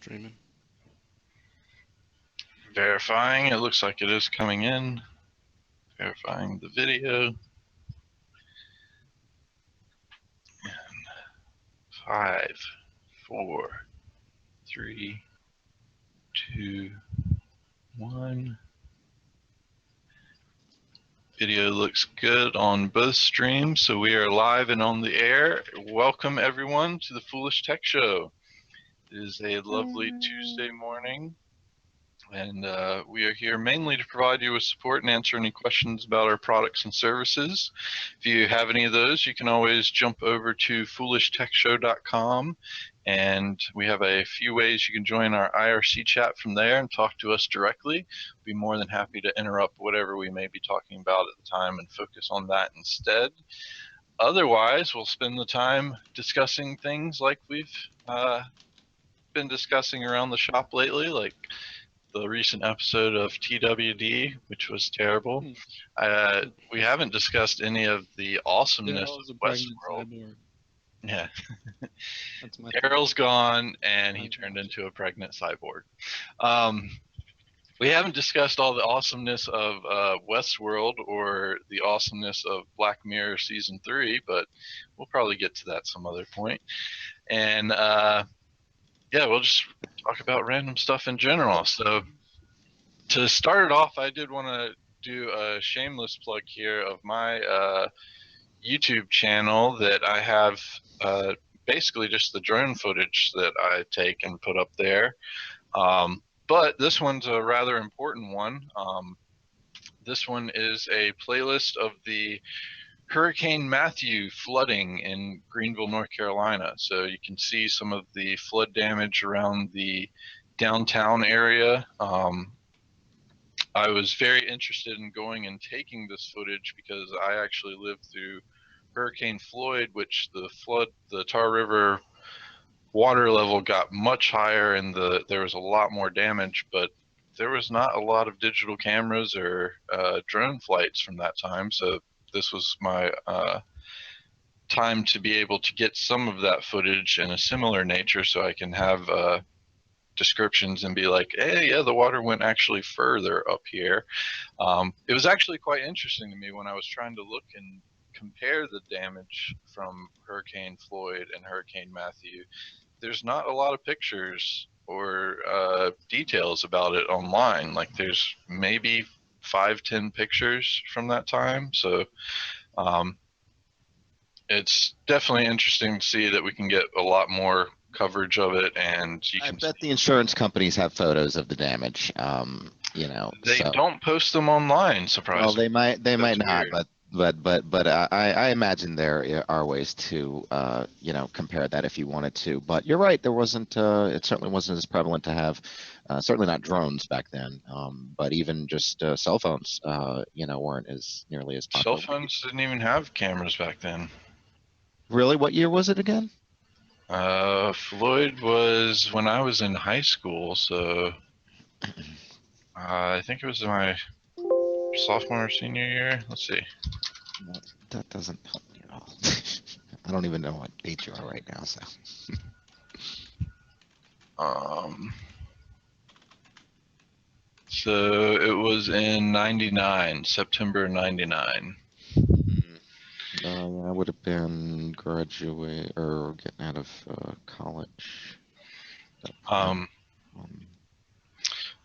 streaming. Verifying. It looks like it is coming in. Verifying the video. And 5, 4, 3, 2, 1. Video looks good on both streams, so we are live and on the air. Welcome everyone to the Foolish Tech Show. It is a lovely Tuesday morning, and we are here mainly to provide you with support and answer any questions about our products and services. If you have any of those, you can always jump over to foolishtechshow.com, and we have a few ways you can join our IRC chat from there and talk to us directly. Be more than happy to interrupt whatever we may be talking about at the time and focus on that instead. Otherwise, we'll spend the time discussing things like we've been discussing around the shop lately, like the recent episode of TWD, which was terrible. We haven't discussed any of the awesomeness of Westworld. Yeah. That's my Daryl's gone, and he turned into a pregnant cyborg. We haven't discussed all the awesomeness of Westworld or the awesomeness of Black Mirror Season 3, but we'll probably get to that some other point. And yeah, we'll just talk about random stuff in general. So to start it off, I did want to do a shameless plug here of my YouTube channel that I have basically just the drone footage that I take and put up there. But this one's a rather important one. This one is a playlist of the Hurricane Matthew flooding in Greenville, North Carolina. So you can see some of the flood damage around the downtown area. I was very interested in going and taking this footage because I actually lived through Hurricane Floyd, which the Tar River water level got much higher and there was a lot more damage, but there was not a lot of digital cameras or drone flights from that time. So this was my time to be able to get some of that footage in a similar nature so I can have descriptions and be like, hey, yeah, the water went actually further up here. It was actually quite interesting to me when I was trying to look and compare the damage from Hurricane Floyd and Hurricane Matthew. There's not a lot of pictures or details about it online. Like there's maybe 5-10 pictures from that time. So it's definitely interesting to see that we can get a lot more coverage of it, and you can. I bet the insurance companies have photos of the damage. You know, they don't post them online. Surprisingly, well, they might not, but I imagine there are ways to you know, compare that if you wanted to. But you're right, there wasn't. It certainly wasn't as prevalent to have. Certainly not drones back then, but even just cell phones, you know, weren't as nearly as popular. Cell phones didn't even have cameras back then. Really? What year was it again? Floyd was when I was in high school, so I think it was my sophomore or senior year. Let's see. That doesn't help me at all. I don't even know what age you are right now, so. So it was in '99, September '99. I would have been graduate or getting out of college. But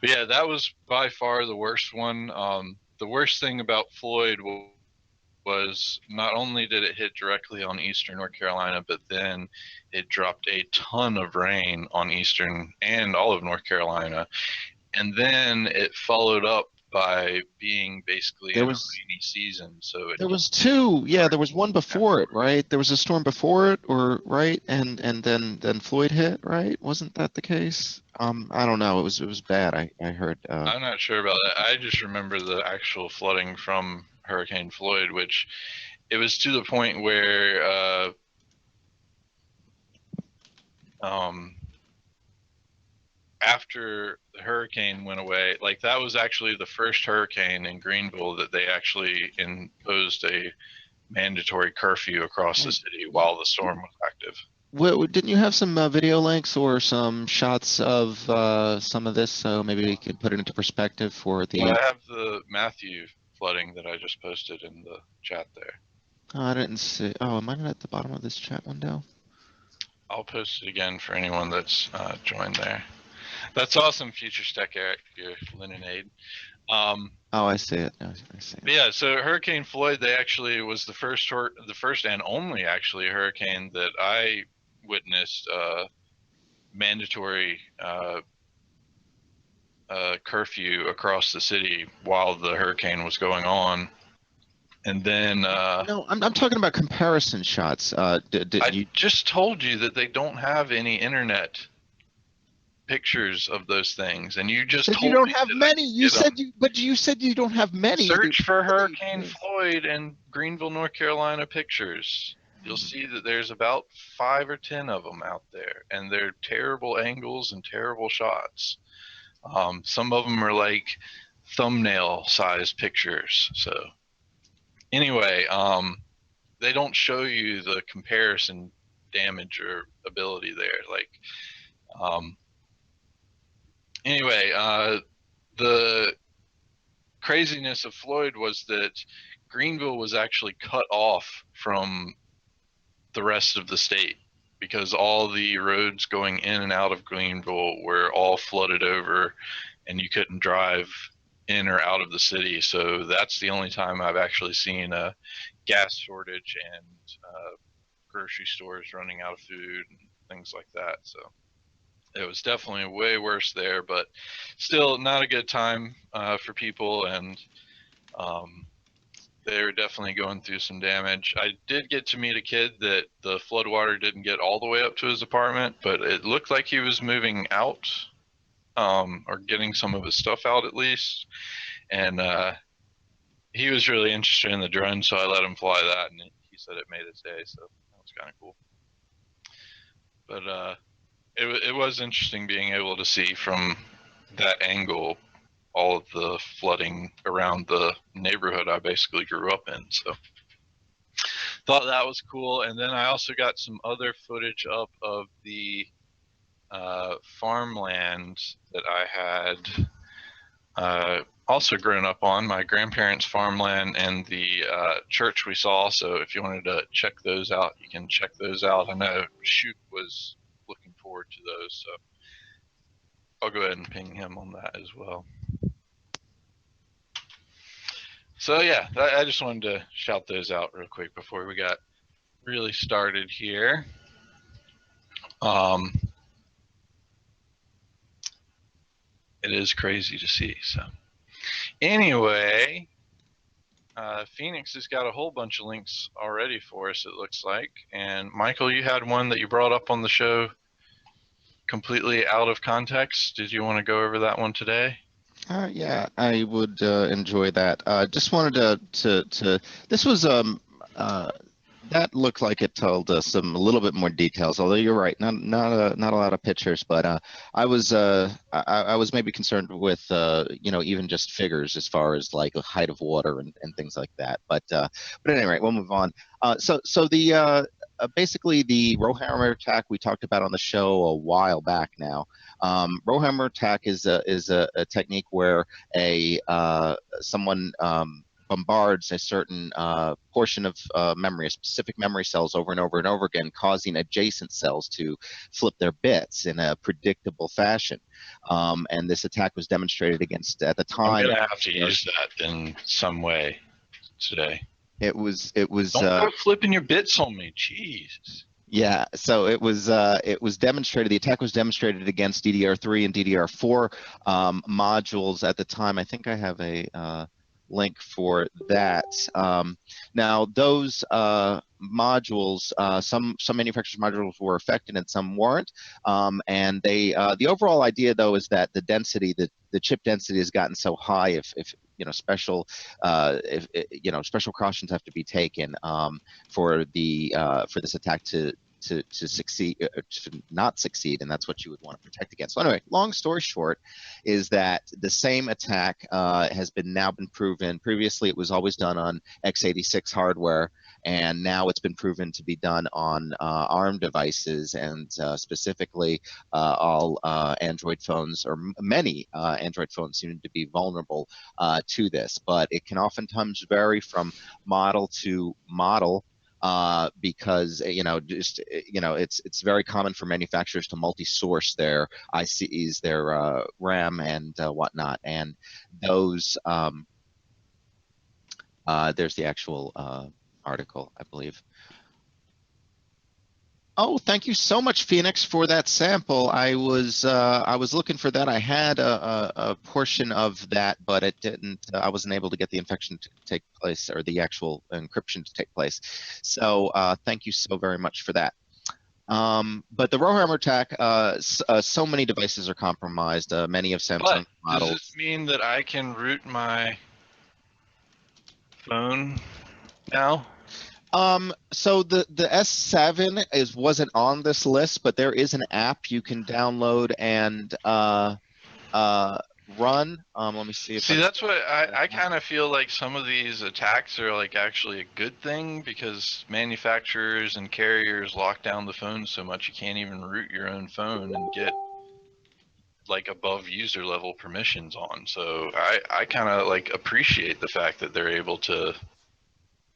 yeah, that was by far the worst one. The worst thing about Floyd was not only did it hit directly on eastern North Carolina, but then it dropped a ton of rain on eastern and all of North Carolina. And then it followed up by being basically in a rainy season. So there was two. Yeah, there was one before it, right? There was a storm before it, or right, and then Floyd hit, right? Wasn't that the case? I don't know. It was bad. I heard. I'm not sure about that. I just remember the actual flooding from Hurricane Floyd, which it was to the point where after the hurricane went away, like that was actually the first hurricane in Greenville that they actually imposed a mandatory curfew across the city while the storm was active. Didn't you have some video links or some shots of some of this? So maybe we could put it into perspective for Well, the. I have the Matthew flooding that I just posted in the chat there. Oh, I didn't see. Oh, am I not at the bottom of this chat window? I'll post it again for anyone that's joined there. That's awesome, Future Stack Eric, your Leninade. Oh, I see it. I see it. Yeah, so Hurricane Floyd, they actually was the first and only actually hurricane that I witnessed mandatory curfew across the city while the hurricane was going on. And then No, I'm talking about comparison shots. Did you just told you that they don't have any internet pictures of those things, and you just said you told don't me have that I many. could You get them. said you said you don't have many. Search for Hurricane Yes. Floyd and Greenville, North Carolina pictures. You'll see that there's about 5 or 10 of them out there, and they're terrible angles and terrible shots. Some of them are like thumbnail size pictures. So anyway, they don't show you the comparison damage or ability there. Like, anyway, the craziness of Floyd was that Greenville was actually cut off from the rest of the state because all the roads going in and out of Greenville were all flooded over and you couldn't drive in or out of the city. So that's the only time I've actually seen a gas shortage and grocery stores running out of food and things like that. So it was definitely way worse there, but still not a good time for people, and they were definitely going through some damage. I did get to meet a kid that the floodwater didn't get all the way up to his apartment, but it looked like he was moving out, or getting some of his stuff out at least. And he was really interested in the drone, so I let him fly that, and he said it made his day, so that was kind of cool. But it was interesting being able to see from that angle all of the flooding around the neighborhood I basically grew up in. So thought that was cool. And then I also got some other footage up of the farmland that I had also grown up on, my grandparents' farmland and the church we saw. So if you wanted to check those out, you can check those out. I know Shoot was looking forward to those, so I'll go ahead and ping him on that as well. So yeah, I just wanted to shout those out real quick before we got really started here. It is crazy to see. So anyway, Phoenix has got a whole bunch of links already for us, it looks like. And Michael, you had one that you brought up on the show completely out of context. Did you want to go over that one today? Yeah, I would enjoy that. Just wanted to this was that looked like it told us a little bit more details. Although you're right, not a lot of pictures. But I was maybe concerned with even just figures as far as like a height of water and things like that. But anyway, we'll move on. So the basically the RowHammer attack we talked about on the show a while back now. RowHammer attack is a technique where someone bombards a certain portion of memory, a specific memory cells over and over and over again, causing adjacent cells to flip their bits in a predictable fashion. And this attack was demonstrated against, at the time. I'm gonna have to use that in some way today. It was. Don't go flipping your bits on me, jeez. Yeah, so it was demonstrated. The attack was demonstrated against DDR3 and DDR4 modules at the time. I think I have a link for that. Now those modules, some manufacturers' modules were affected and some weren't. And they the overall idea though is that the density, the chip density has gotten so high, if special special precautions have to be taken for this attack to succeed, to not succeed, and that's what you would want to protect against. So anyway, long story short is that the same attack has now been proven. Previously, it was always done on x86 hardware, and now it's been proven to be done on ARM devices, and specifically all Android phones, or many Android phones seem to be vulnerable to this, but it can oftentimes vary from model to model. Because it's very common for manufacturers to multi-source their ICs, their RAM and whatnot, and those there's the actual article, I believe. Oh, thank you so much, Phoenix, for that sample. I was looking for that. I had a portion of that, but it didn't. I wasn't able to get the infection to take place, or the actual encryption to take place. So thank you so very much for that. But the RowHammer attack, so many devices are compromised. Many of Samsung models. Does this mean that I can root my phone now? So the S7 wasn't on this list, but there is an app you can download and run. Let me see if that's what I kind of feel like. Some of these attacks are like actually a good thing, because manufacturers and carriers lock down the phone so much you can't even root your own phone and get like above user level permissions on. So I kind of like appreciate the fact that they're able to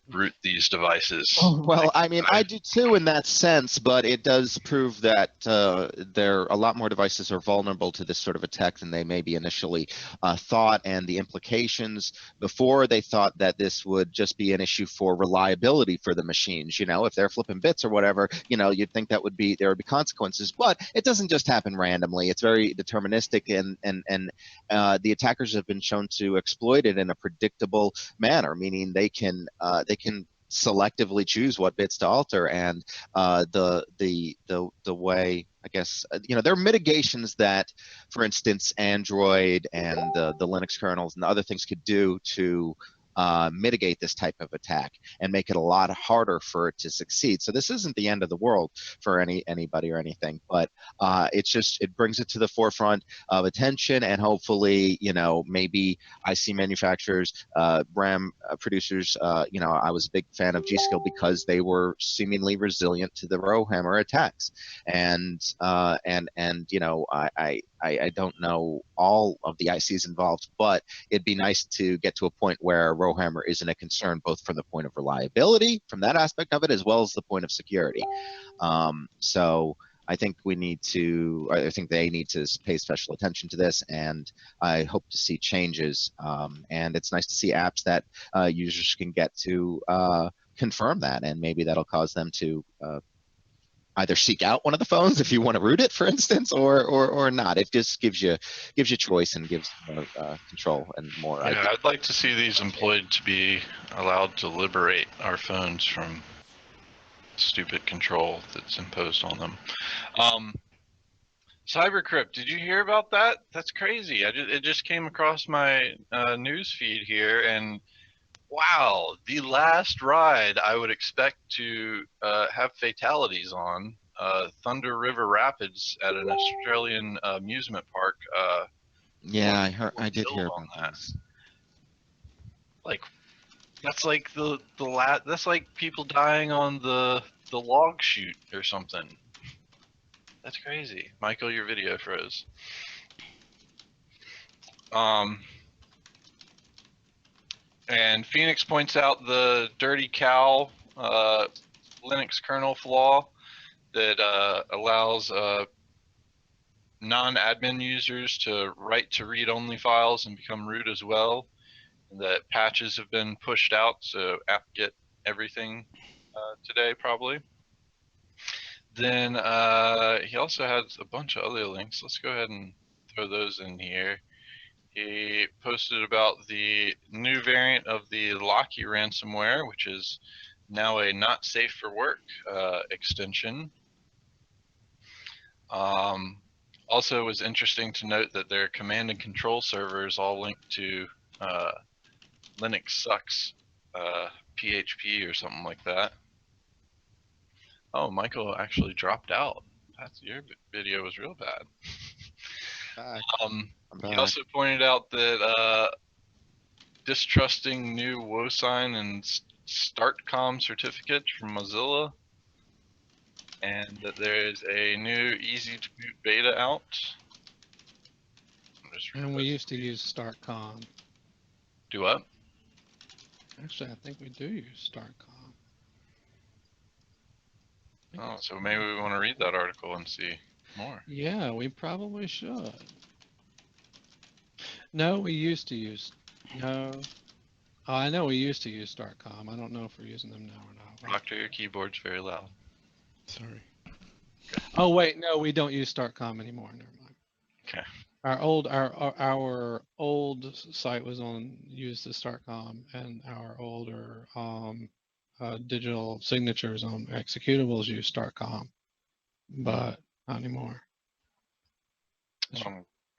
root these devices. Well, I mean, I do too in that sense, but it does prove that a lot more devices are vulnerable to this sort of attack than they maybe initially thought, and the implications before they thought that this would just be an issue for reliability for the machines. If they're flipping bits or whatever, you'd think that there would be consequences, but it doesn't just happen randomly. It's very deterministic, and the attackers have been shown to exploit it in a predictable manner, meaning they can selectively choose what bits to alter, and the way, I guess, there are mitigations that, for instance, Android and the Linux kernels and other things could do to mitigate this type of attack and make it a lot harder for it to succeed. So this isn't the end of the world for anybody or anything, but it brings it to the forefront of attention, and hopefully, maybe IC manufacturers, RAM producers, I was a big fan of G.Skill because they were seemingly resilient to the RowHammer attacks, and I don't know all of the ICs involved, but it'd be nice to get to a point where RowHammer isn't a concern, both from the point of reliability, from that aspect of it, as well as the point of security. So I think they need to pay special attention to this, and I hope to see changes. And it's nice to see apps that users can get to confirm that, and maybe that'll cause them to either seek out one of the phones if you want to root it, for instance, or not. It just gives you choice and gives more control and more. Yeah, I'd like to see these employed to be allowed to liberate our phones from stupid control that's imposed on them. Cybercrypt, did you hear about that? That's crazy. It just came across my news feed here, and wow, the last ride I would expect to have fatalities on, Thunder River Rapids at an Australian amusement park. Yeah, I did hear about that. Like, that's like that's like people dying on the log chute or something. That's crazy. Michael, your video froze. And Phoenix points out the dirty cow Linux kernel flaw that allows non-admin users to write to read-only files and become root as well. And that patches have been pushed out, so apt-get everything today probably. Then he also has a bunch of other links. Let's go ahead and throw those in here. He posted about the new variant of the Locky ransomware, which is now a not safe for work extension. Also, it was interesting to note that their command and control servers all linked to Linux sucks PHP or something like that. Oh, Michael actually dropped out. Your video was real bad. He also pointed out that Distrusting new WoSign and StartCom certificate from Mozilla, and that there is a new easy to boot beta out. And we used to use StartCom. Do what? Actually, I think we do use StartCom. Oh, so maybe we want to read that article and see more. Yeah, we probably should. No, we used to use. No. Oh, I know we used to use StartCom. I don't know if we're using them now or not. Proctor, your keyboard's very loud. Sorry. Oh wait, no, we don't use StartCom anymore. Never mind. Okay. Our old site was used the StartCom, and our older digital signatures on executables use StartCom, but not anymore.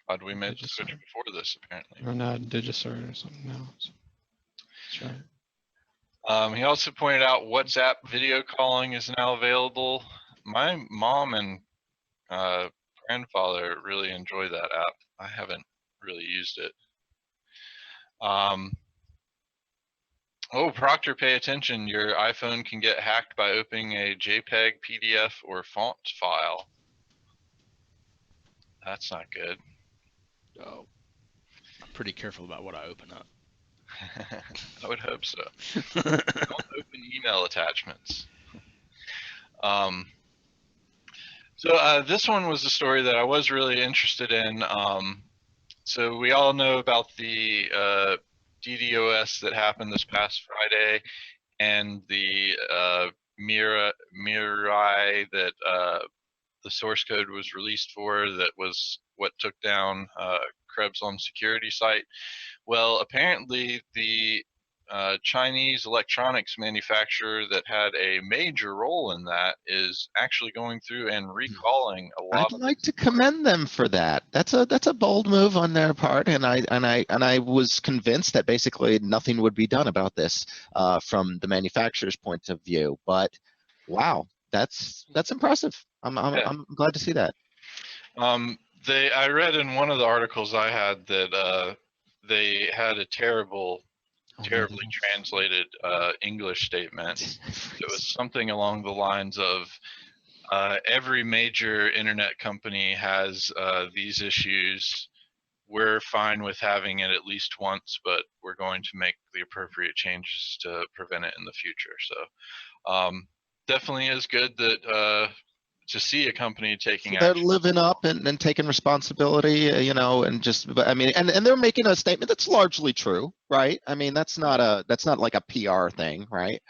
Glad we made the switch before this, apparently. Or not Digicert or something else. That's right. He also pointed out WhatsApp video calling is now available. My mom and grandfather really enjoy that app. I haven't really used it. Oh, Proctor, pay attention. Your iPhone can get hacked by opening a JPEG, PDF, or font file. That's not good. Oh, I'm pretty careful about what I open up. I would hope so. Don't open email attachments. So this one was a story that I was really interested in. So we all know about the DDoS that happened this past Friday, and the Mirai that the source code was released for, that was what took down Krebs' own security site. Well, apparently the Chinese electronics manufacturer that had a major role in that is actually going through and recalling a lot. I'd like to commend them for that. That's a bold move on their part, and I was convinced that basically nothing would be done about this from the manufacturer's point of view. But wow, that's impressive. I'm glad to see that. I read in one of the articles I had that they had a terribly translated English statement. It was something along the lines of every major internet company has these issues. We're fine with having it at least once, but we're going to make the appropriate changes to prevent it in the future. So definitely is good that to see a company taking they're action. living up and taking responsibility, and just, but I mean, and they're making a statement that's largely true, right? I mean, that's not like a PR thing, right?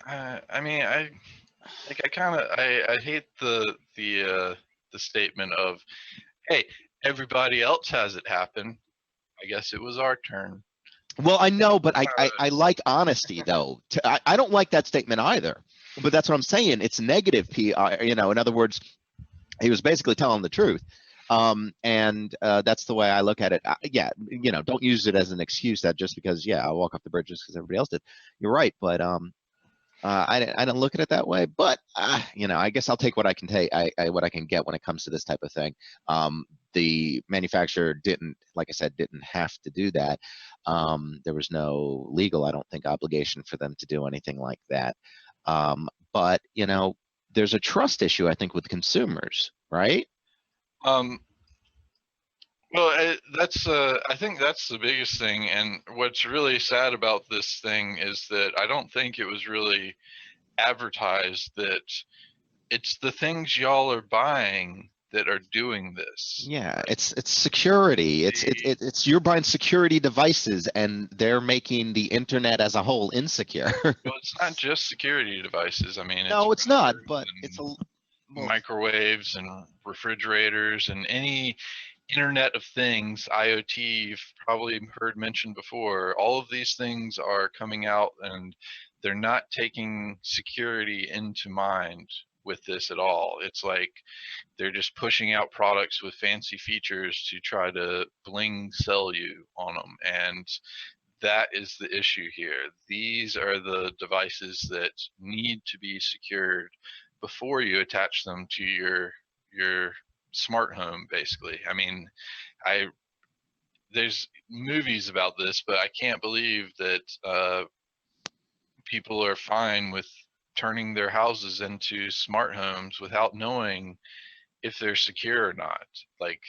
I mean, I hate the statement of, hey, everybody else has it happen, I guess it was our turn. Well, I know, but I like honesty though. I don't like that statement either. But that's what I'm saying. It's negative PR. In other words, he was basically telling the truth. And that's the way I look at it. Yeah, don't use it as an excuse that just because, I walk off the bridge just because everybody else did. You're right, but I don't look at it that way. But I guess I'll take what I can take, what I can get when it comes to this type of thing. The manufacturer didn't have to do that. There was no legal, I don't think, obligation for them to do anything like that. But there's a trust issue, I think, with consumers, right? Well, I think that's the biggest thing. And what's really sad about this thing is that I don't think it was really advertised that it's the things y'all are buying that are doing this. Yeah, it's security. It's you're buying security devices, and they're making the internet as a whole insecure. Well, it's not just security devices. I mean, no, it's not. But it's microwaves and refrigerators and any Internet of Things, IoT, you've probably heard mentioned before. All of these things are coming out, and they're not taking security into mind with this at all. It's like they're just pushing out products with fancy features to try to bling sell you on them, and that is the issue here. These are the devices that need to be secured before you attach them to your smart home, basically. I mean, there's movies about this, but I can't believe that people are fine with turning their houses into smart homes without knowing if they're secure or not. Like,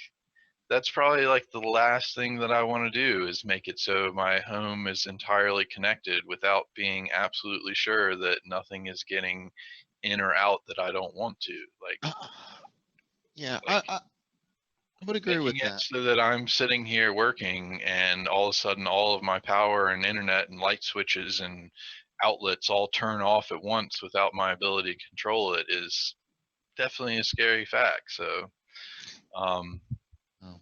that's probably like the last thing that I want to do, is make it so my home is entirely connected without being absolutely sure that nothing is getting in or out that I don't want to. Like, Yeah, like I would agree with making it that. so that I'm sitting here working and all of a sudden all of my power and internet and light switches and outlets all turn off at once without my ability to control it is definitely a scary fact. So um, Oh.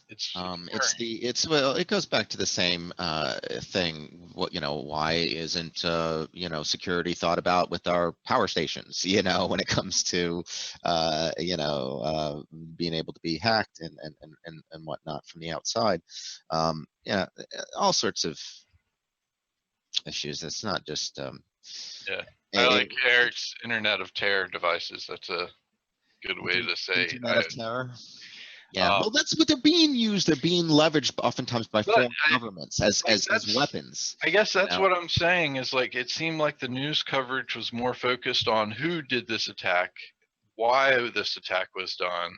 it's Well, it goes back to the same thing. What, why isn't security thought about with our power stations? When it comes to being able to be hacked and whatnot from the outside. Yeah, all sorts of issues. It's not just yeah. I a- like Eric's Internet of Terror devices. That's a good way to say. Internet of Terror. Yeah, well, that's what they're being used. They're being leveraged oftentimes by But foreign governments as that's weapons. I guess that's know? what I'm saying, is like it seemed like the news coverage was more focused on who did this attack, why this attack was done.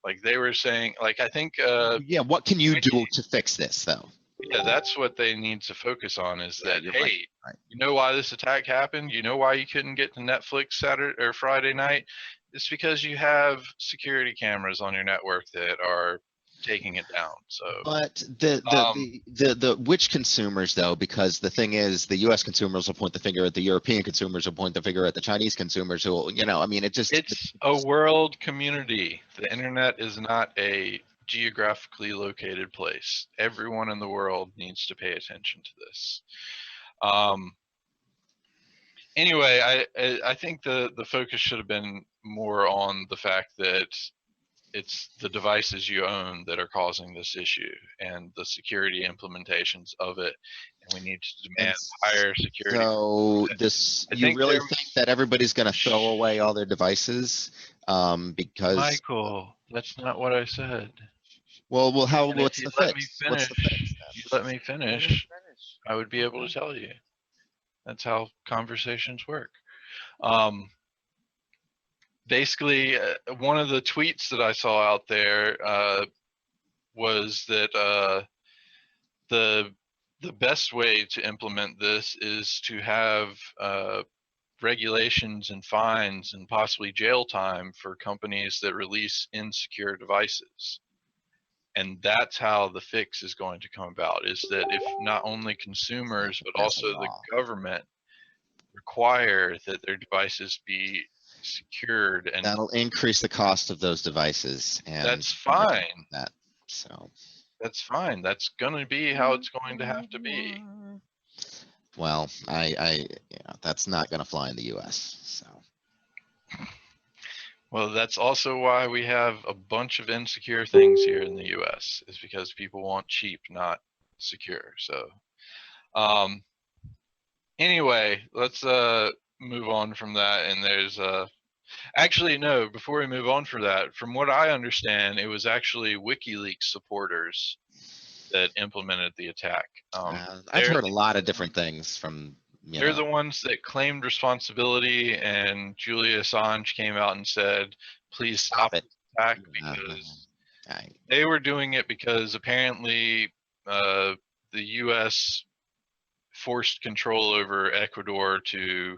Like they were saying, like I think Yeah, what can you do to fix this, though? yeah, that's what they need to focus on, is Yeah, that, you're hey, right. you know why this attack happened? You know why you couldn't get to Netflix Saturday or Friday night? It's because you have security cameras on your network that are taking it down. So But um, the which consumers, though, because the thing is, the U.S. consumers will point the finger at the European consumers, will point the finger at the Chinese consumers, who will, I mean, it's a world community. The internet is not a geographically located place. Everyone in the world needs to pay attention to this. Um, anyway, I think the focus should have been more on the fact that it's the devices you own that are causing this issue and the security implementations of it, and we need to demand higher security. So I you think really there think was that everybody's going to throw away all their devices because Michael. That's not what I said. well, And if what's you the let me fix? What's finish, the fix you then? let me finish, I would be able to tell you. That's how conversations work. Um, basically, one of the tweets that I saw out there was that the best way to implement this is to have regulations and fines and possibly jail time for companies that release insecure devices. And that's how the fix is going to come about, is that if not only consumers but There's a also the law. government require that their devices be secured, and That'll increase the cost of those devices, and that's fine. that. So That's fine. That's going to be how it's going to have to be. well, that's not going to fly in the U.S. So Well, that's also why we have a bunch of insecure things here in the US, is because people want cheap, not secure. So, anyway, let's move on from that. And there's actually, no, before we move on from that, from what I understand, it was actually WikiLeaks supporters that implemented the attack. I've heard a lot of different things from They're the ones that claimed responsibility, and Julia Assange came out and said, please stop it. this attack, because they were doing it because apparently the U.S. forced control over Ecuador to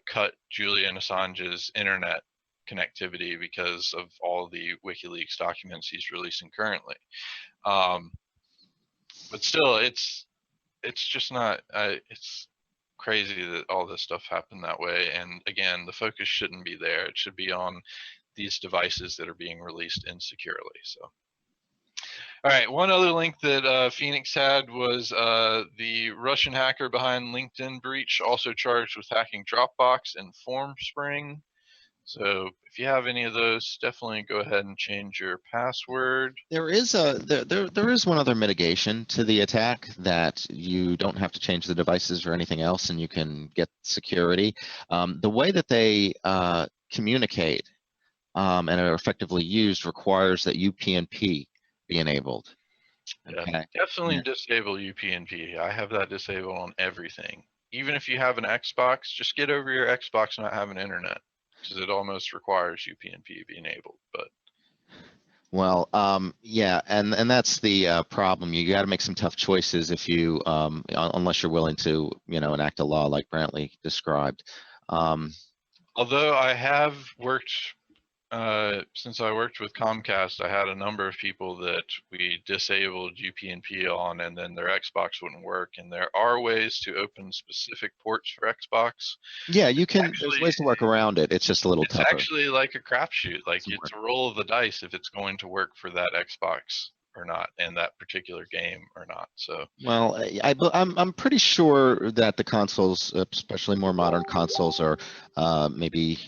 cut Julian Assange's internet connectivity because of all the WikiLeaks documents he's releasing currently. But still, it's just not. It's crazy that all this stuff happened that way. And again, the focus shouldn't be there. It should be on these devices that are being released insecurely. So, all right, one other link that Phoenix had was the Russian hacker behind LinkedIn breach, also charged with hacking Dropbox and FormSpring. So if you have any of those, definitely go ahead and change your password. There is one other mitigation to the attack, that you don't have to change the devices or anything else, and you can get security. The way that they communicate and are effectively used requires that UPnP be enabled. Yeah, Okay. definitely disable UPnP. I have that disabled on everything. even if you have an Xbox, just get over your Xbox not having internet, because it almost requires UPnP be enabled. But Well, yeah, and that's the problem. You got to make some tough choices if you, unless you're willing to, enact a law like Brantley described. Although I have worked, since I worked with Comcast, I had a number of people that we disabled UPnP on, and then their Xbox wouldn't work. And there are ways to open specific ports for Xbox. Yeah, you can. There's ways to work around it. It's just a little tougher. It's actually like a crapshoot. Like it's a roll of the dice if it's going to work for that Xbox or not, and that particular game or not. So. Well, I'm pretty sure that the consoles, especially more modern consoles, are maybe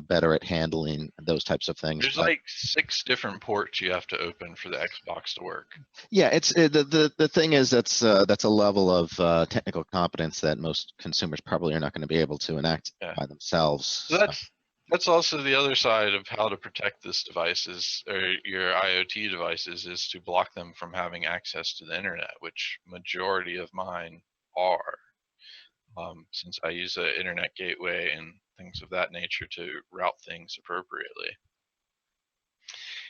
better at handling those types of things. There's like 6 different ports you have to open for the Xbox to work. Yeah, it's the thing is that's a level of technical competence that most consumers probably are not going to be able to enact by themselves. So that's also the other side of how to protect this devices or your IoT devices, is to block them from having access to the internet, which majority of mine are, since I use an internet gateway and things of that nature to route things appropriately.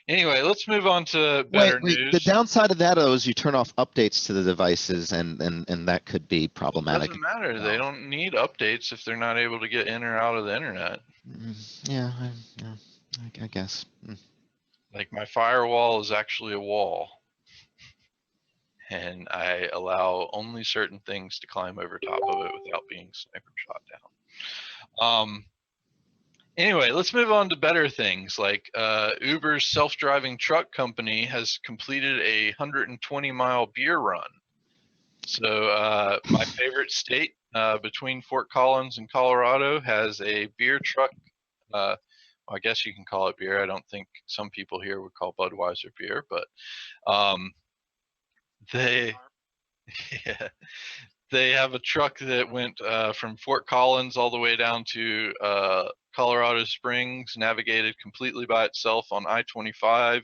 Anyway, let's move on to better news. The downside of that is you turn off updates to the devices, and that could be problematic. It doesn't matter. They don't need updates if they're not able to get in or out of the internet. Yeah, I guess. Like my firewall is actually a wall, and I allow only certain things to climb over top of it without being sniper shot down. Anyway, let's move on to better things. Like Uber's self-driving truck company has completed a 120-mile beer run. So my favorite state between Fort Collins and Colorado has a beer truck. Well, I guess you can call it beer. I don't think some people here would call Budweiser beer, but they have a truck that went from Fort Collins all the way down to Colorado Springs, navigated completely by itself on I-25.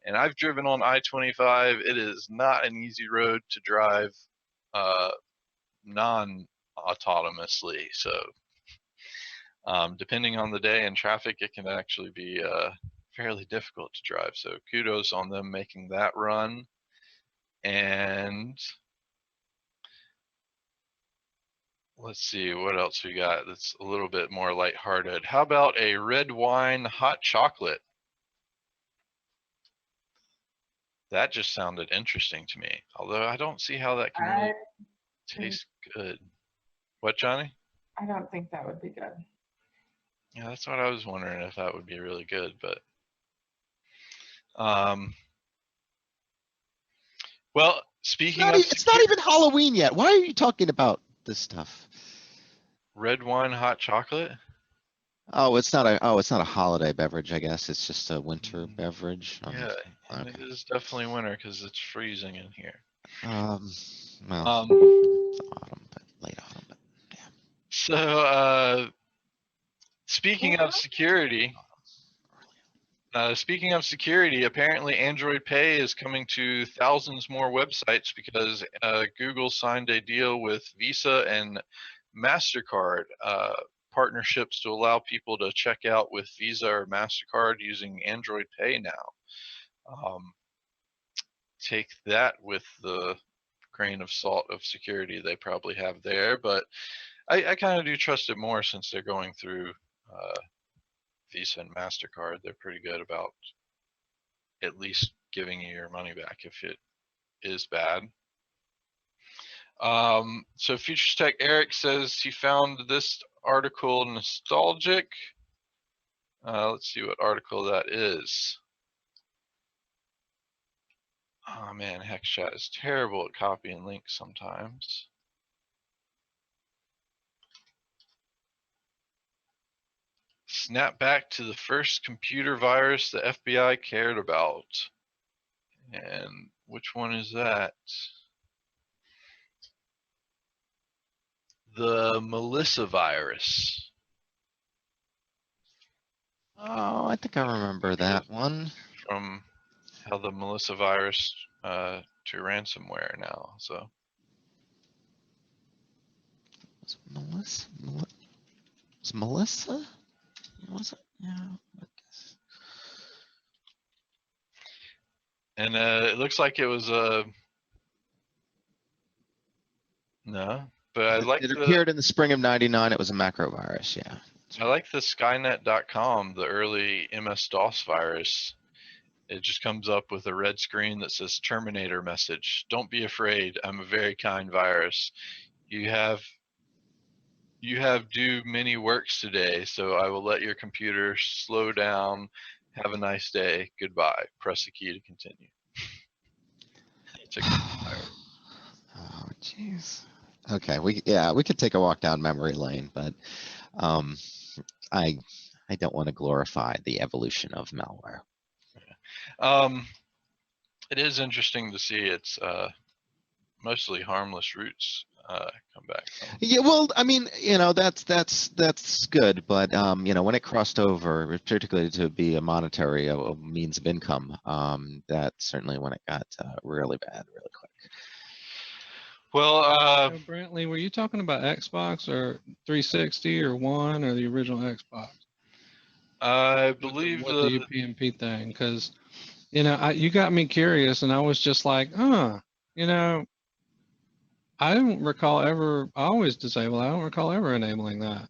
And I've driven on I-25. It is not an easy road to drive non-autonomously. So depending on the day and traffic, it can actually be fairly difficult to drive. So kudos on them making that run. And let's see what else we got that's a little bit more lighthearted. How about a red wine hot chocolate? That just sounded interesting to me, although I don't see how that can really taste good. What, Johnny? I don't think that would be good. Yeah, that's what I was wondering, if that would be really good, but well, speaking of it's not even Halloween yet. Why are you talking about this stuff? Red wine hot chocolate? Oh, it's not a holiday beverage, I guess. It's just a winter beverage. Yeah, okay. It is definitely winter because it's freezing in here. Well, it's autumn, but late autumn, but yeah. So, speaking of security, apparently Android Pay is coming to thousands more websites because Google signed a deal with Visa and MasterCard partnerships to allow people to check out with Visa or MasterCard using Android Pay now. Take that with the grain of salt of security they probably have there, but I kind of do trust it more since they're going through Visa and MasterCard. They're pretty good about at least giving you your money back if it is bad. So Futures Tech Eric says he found this article nostalgic. Let's see what article that is. Oh man, HexChat is terrible at copying links sometimes. Snap back to the first computer virus the FBI cared about. And which one is that? The Melissa virus. Oh, I think I remember that one. From how the Melissa virus to ransomware now. So Was it Melissa? Was Melissa? Was it? Yeah. I guess. And it looks like it was no, but I like It the appeared in the spring of '99. It was a macro virus. Yeah. I like the Skynet.com, the early MS-DOS virus. It just comes up with a red screen that says Terminator message. Don't be afraid. I'm a very kind virus. You have due many works today, so I will let your computer slow down. Have a nice day. Goodbye. Press the key to continue. It's a good virus. Oh, jeez. Okay, we could take a walk down memory lane, but I don't want to glorify the evolution of malware. It is interesting to see its mostly harmless roots come back. Yeah, well, I mean, that's good, but when it crossed over, particularly to be a monetary a means of income, that's certainly when it got really bad, really quick. Well, So Brantley, were you talking about Xbox or 360 or One or the original Xbox? I With believe the UPnP thing, because you got me curious, and I was just like, I don't recall ever. I always disable. I don't recall ever enabling that.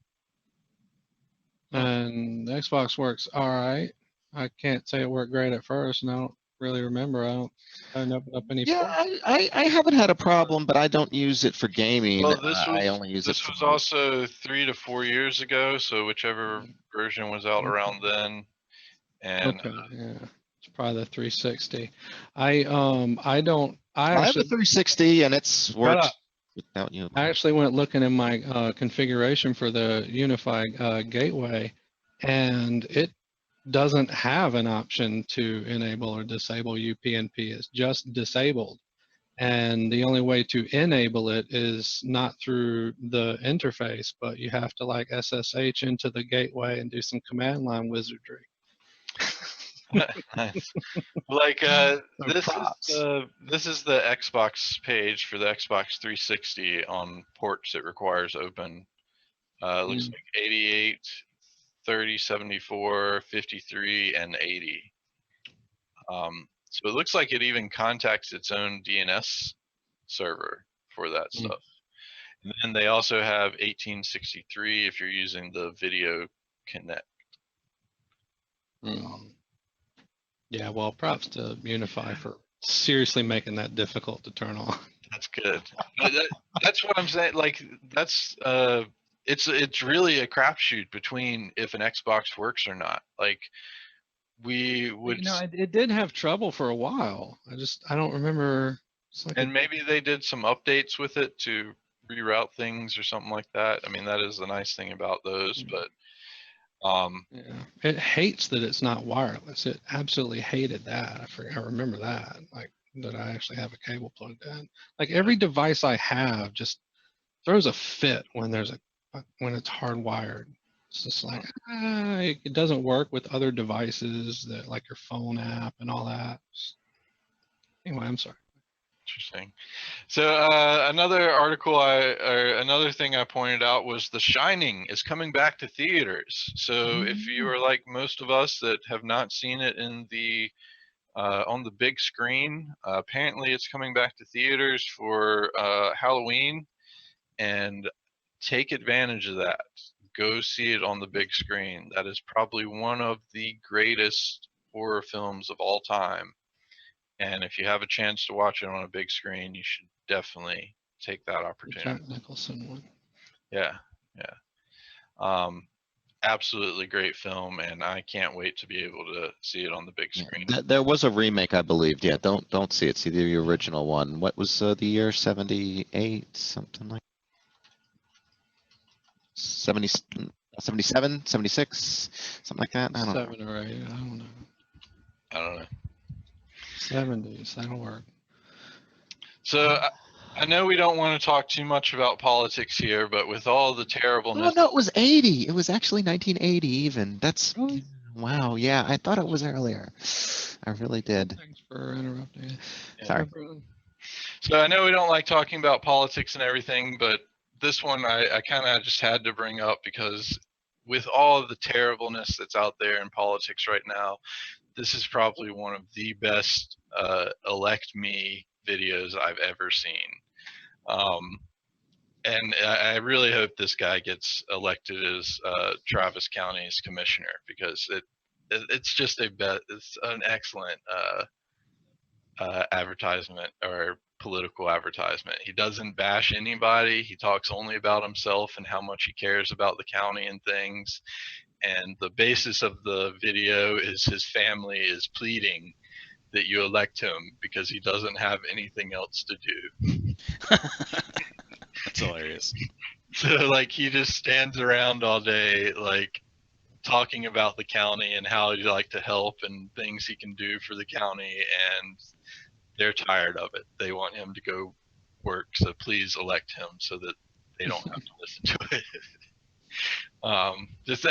And the Xbox works all right. I can't say it worked great at first, and I don't really remember. I haven't opened up any. Yeah, I haven't had a problem, but I don't use it for gaming. well, I only use it this for. was also 3 to 4 years ago, so whichever version was out around then. And Okay, yeah, it's probably the 360. I don't. I I have a actually 360, and it's shut works up. without you. I actually went looking in my configuration for the Unified Gateway, and it doesn't have an option to enable or disable UPnP. It's just disabled. And the only way to enable it is not through the interface, but you have to like SSH into the gateway and do some command line wizardry. like Props. this is the Xbox page for the Xbox 360 on ports it requires open. Looks like 88, 30, 74, 53, and 80. So it looks like it even contacts its own DNS server for that stuff. And then they also have 1863 if you're using the Video Connect. Yeah, well, props to Unify for seriously making that difficult to turn on. That's good. That's what I'm saying. Like that's it's really a crapshoot between if an Xbox works or not. Like we would. It did have trouble for a while. I don't remember. And maybe they did some updates with it to reroute things or something like that. I mean, that is the nice thing about those, but yeah, it hates that it's not wireless. It absolutely hated that. I remember that. Like that I actually have a cable plugged in. Like every device I have just throws a fit when when it's hardwired. It's just like it doesn't work with other devices that like your phone app and all that. Anyway, I'm sorry. Interesting. So another article another thing I pointed out was The Shining is coming back to theaters. So if you are like most of us that have not seen it in the on the big screen, apparently it's coming back to theaters for Halloween, and take advantage of that. Go see it on the big screen. That is probably one of the greatest horror films of all time. And if you have a chance to watch it on a big screen, you should definitely take that opportunity. Jack Nicholson one. Yeah. Absolutely great film, and I can't wait to be able to see it on the big screen. There was a remake, I believe. Yeah, don't see it. See the original one. What was the year? 78, something like 70, 77, 76, something like that. I don't know. 7 or 8. I don't know. I don't know. 70s. That'll work. So I know we don't want to talk too much about politics here, but with all the terribleness. Oh no, it was 80. It was actually 1980 even. That's Really? wow. Yeah, I thought it was earlier. I really did. Thanks for interrupting. Sorry. So I know we don't like talking about politics and everything, but this one I kind of just had to bring up because with all of the terribleness that's out there in politics right now, this is probably one of the best elect me videos I've ever seen. And I really hope this guy gets elected as Travis County's commissioner, because it's just it's an excellent advertisement or political advertisement. He doesn't bash anybody. He talks only about himself and how much he cares about the county and things. And the basis of the video is his family is pleading that you elect him because he doesn't have anything else to do. That's hilarious. So like he just stands around all day like talking about the county and how he'd like to help and things he can do for the county, and they're tired of it. They want him to go work, so please elect him so that they don't have to listen to it. Just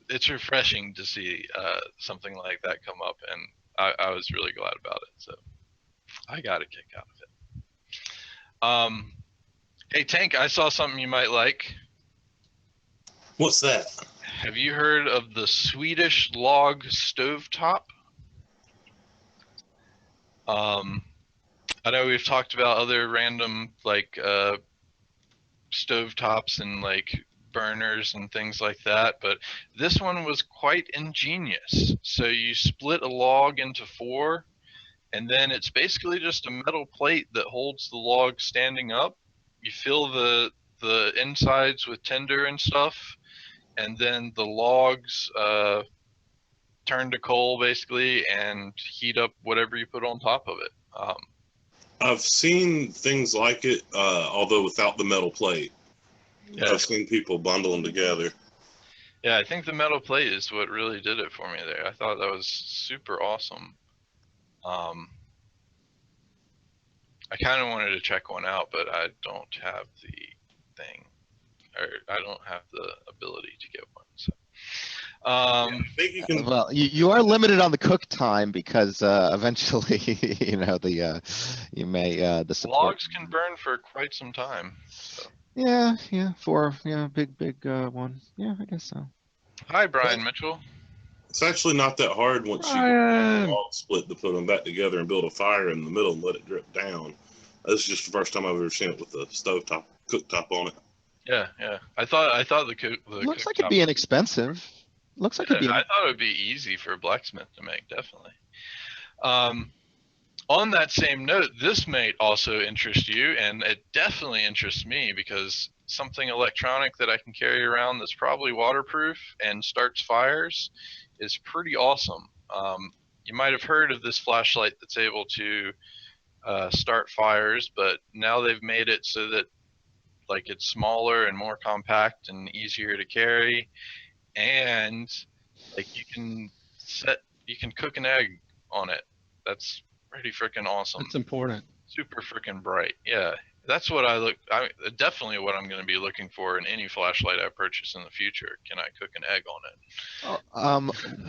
it's refreshing to see something like that come up, and I was really glad about it. So I got a kick out of it. Hey Tank, I saw something you might like. What's that? Have you heard of the Swedish log stovetop? I know we've talked about other random like stovetops and like burners and things like that, but this one was quite ingenious. So you split a log into 4, and then it's basically just a metal plate that holds the log standing up. You fill the insides with tinder and stuff, and then the logs turn to coal basically and heat up whatever you put on top of it. I've seen things like it, although without the metal plate. Yeah. I've seen people bundle them together. Yeah, I think the metal plate is what really did it for me there. I thought that was super awesome. I kind of wanted to check one out, but I don't have the thing, or I don't have the ability to get one. So, I think you can. Well, you are limited on the cook time because eventually, you know, you may the support. logs can burn for quite some time. So. Yeah, big one. Yeah, I guess so. Hi, Brian Mitchell. It's actually not that hard once you get the log split to put them back together and build a fire in the middle and let it drip down. This is just the first time I've ever seen it with the stovetop cooktop on it. Yeah. I thought the Looks like it'd be inexpensive. Looks like it'd be. I thought it would be easy for a blacksmith to make, definitely. On that same note, this may also interest you, and it definitely interests me because something electronic that I can carry around that's probably waterproof and starts fires is pretty awesome. You might have heard of this flashlight that's able to start fires, but now they've made it so that like it's smaller and more compact and easier to carry, and like you can cook an egg on it. That's pretty freaking awesome. It's important. Super freaking bright. Yeah, that's what definitely what I'm going to be looking for in any flashlight I purchase in the future. Can I cook an egg on it?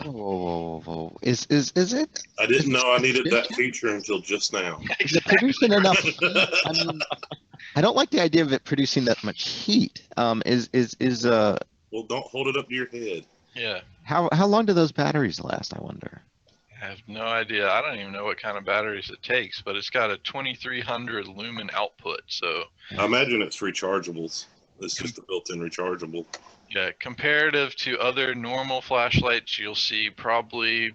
Whoa. Is it? I didn't know I needed that feature until just now. Is it producing enough heat? I mean, I don't like the idea of it producing that much heat. Well, don't hold it up to your head. Yeah. How long do those batteries last, I wonder? I have no idea. I don't even know what kind of batteries it takes, but it's got a 2300 lumen output, so. I imagine it's rechargeables. It's just a built-in rechargeable. Yeah, comparative to other normal flashlights, you'll see probably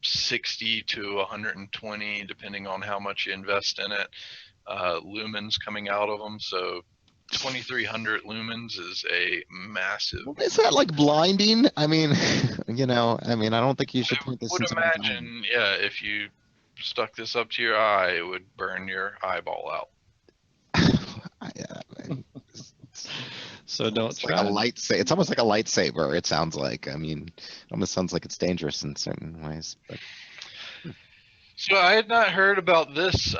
60 to 120, depending on how much you invest in it, lumens coming out of them. So 2300 lumens is a massive. Is that like blinding? I mean, I don't think you should point this. I would imagine, yeah, if you stuck this up to your eye, it would burn your eyeball out. So don't it's try. Like a lightsaber. It's almost like a lightsaber. It sounds like. I mean, it almost sounds like it's dangerous in certain ways. But. So I had not heard about this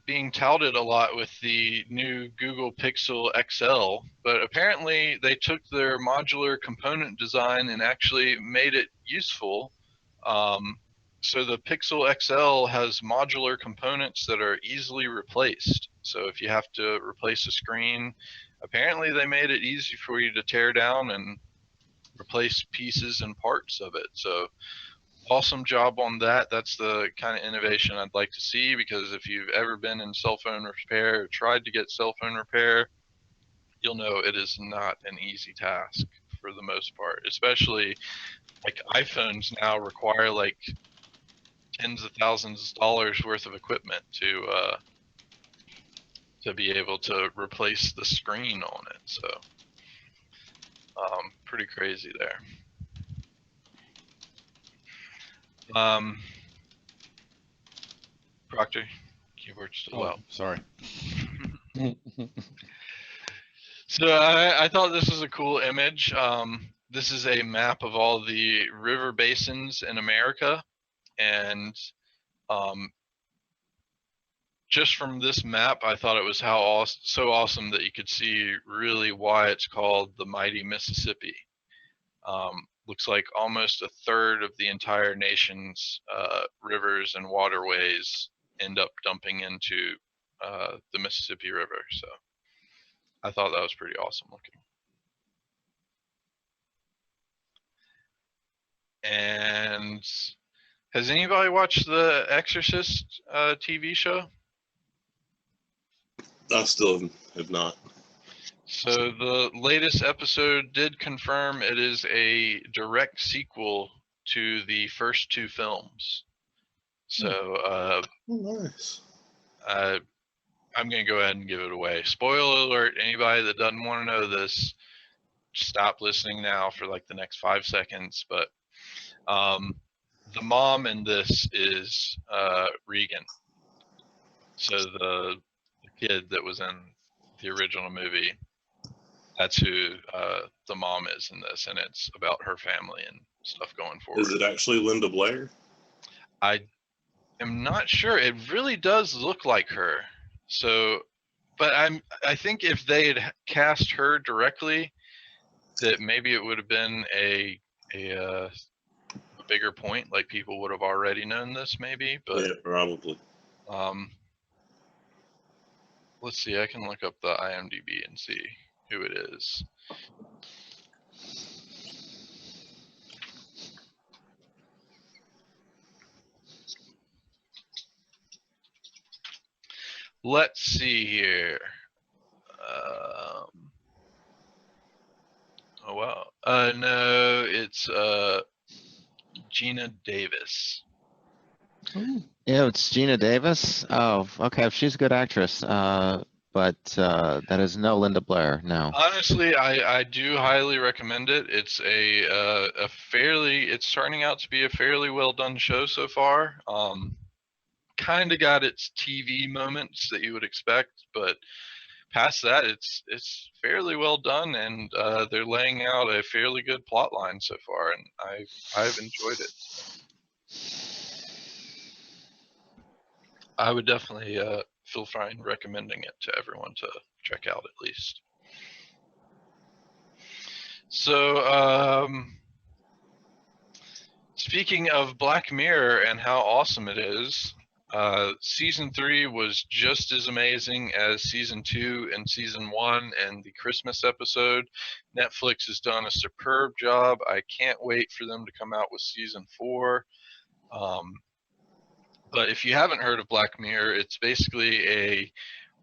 being touted a lot with the new Google Pixel XL, but apparently they took their modular component design and actually made it useful. So the Pixel XL has modular components that are easily replaced. So if you have to replace a screen, apparently they made it easy for you to tear down and replace pieces and parts of it. So awesome job on that. That's the kind of innovation I'd like to see, because if you've ever been in cell phone repair or tried to get cell phone repair, you'll know it is not an easy task for the most part, especially like iPhones now require like tens of thousands of dollars worth of equipment to be able to replace the screen on it. So pretty crazy there. Proctor, keyboard still Oh, out. sorry. So I thought this was a cool image. This is a map of all the river basins in America, and just from this map, I thought it was so awesome that you could see really why it's called the Mighty Mississippi. Looks like almost a third of the entire nation's rivers and waterways end up dumping into the Mississippi River. So I thought that was pretty awesome looking. And has anybody watched the Exorcist TV show? I still have not. So the latest episode did confirm it is a direct sequel to the first two films. So Nice. I'm going to go ahead and give it away. Spoiler alert, anybody that doesn't want to know this, stop listening now for like the next 5 seconds. But the mom in this is Regan. So the kid that was in the original movie, that's who the mom is in this, and it's about her family and stuff going forward. Is it actually Linda Blair? I am not sure. It really does look like her. So, but I think if they had cast her directly, that maybe it would have been a bigger point. Like people would have already known this, maybe. But Yeah, probably. let's see. I can look up the IMDb and see who it is. Let's see here. Oh wow. No, it's Gina Davis. Yeah, it's Gina Davis. Oh, okay. She's a good actress. But that is no Linda Blair. No. Honestly, I do highly recommend it. It's it's turning out to be a fairly well done show so far. Kind of got its TV moments that you would expect, but past that, it's fairly well done, and they're laying out a fairly good plot line so far, and I've enjoyed it. I would definitely feel fine recommending it to everyone to check out at least. So, speaking of Black Mirror and how awesome it is, season 3 was just as amazing as season 2 and season 1 and the Christmas episode. Netflix has done a superb job. I can't wait for them to come out with season 4. But if you haven't heard of Black Mirror, it's basically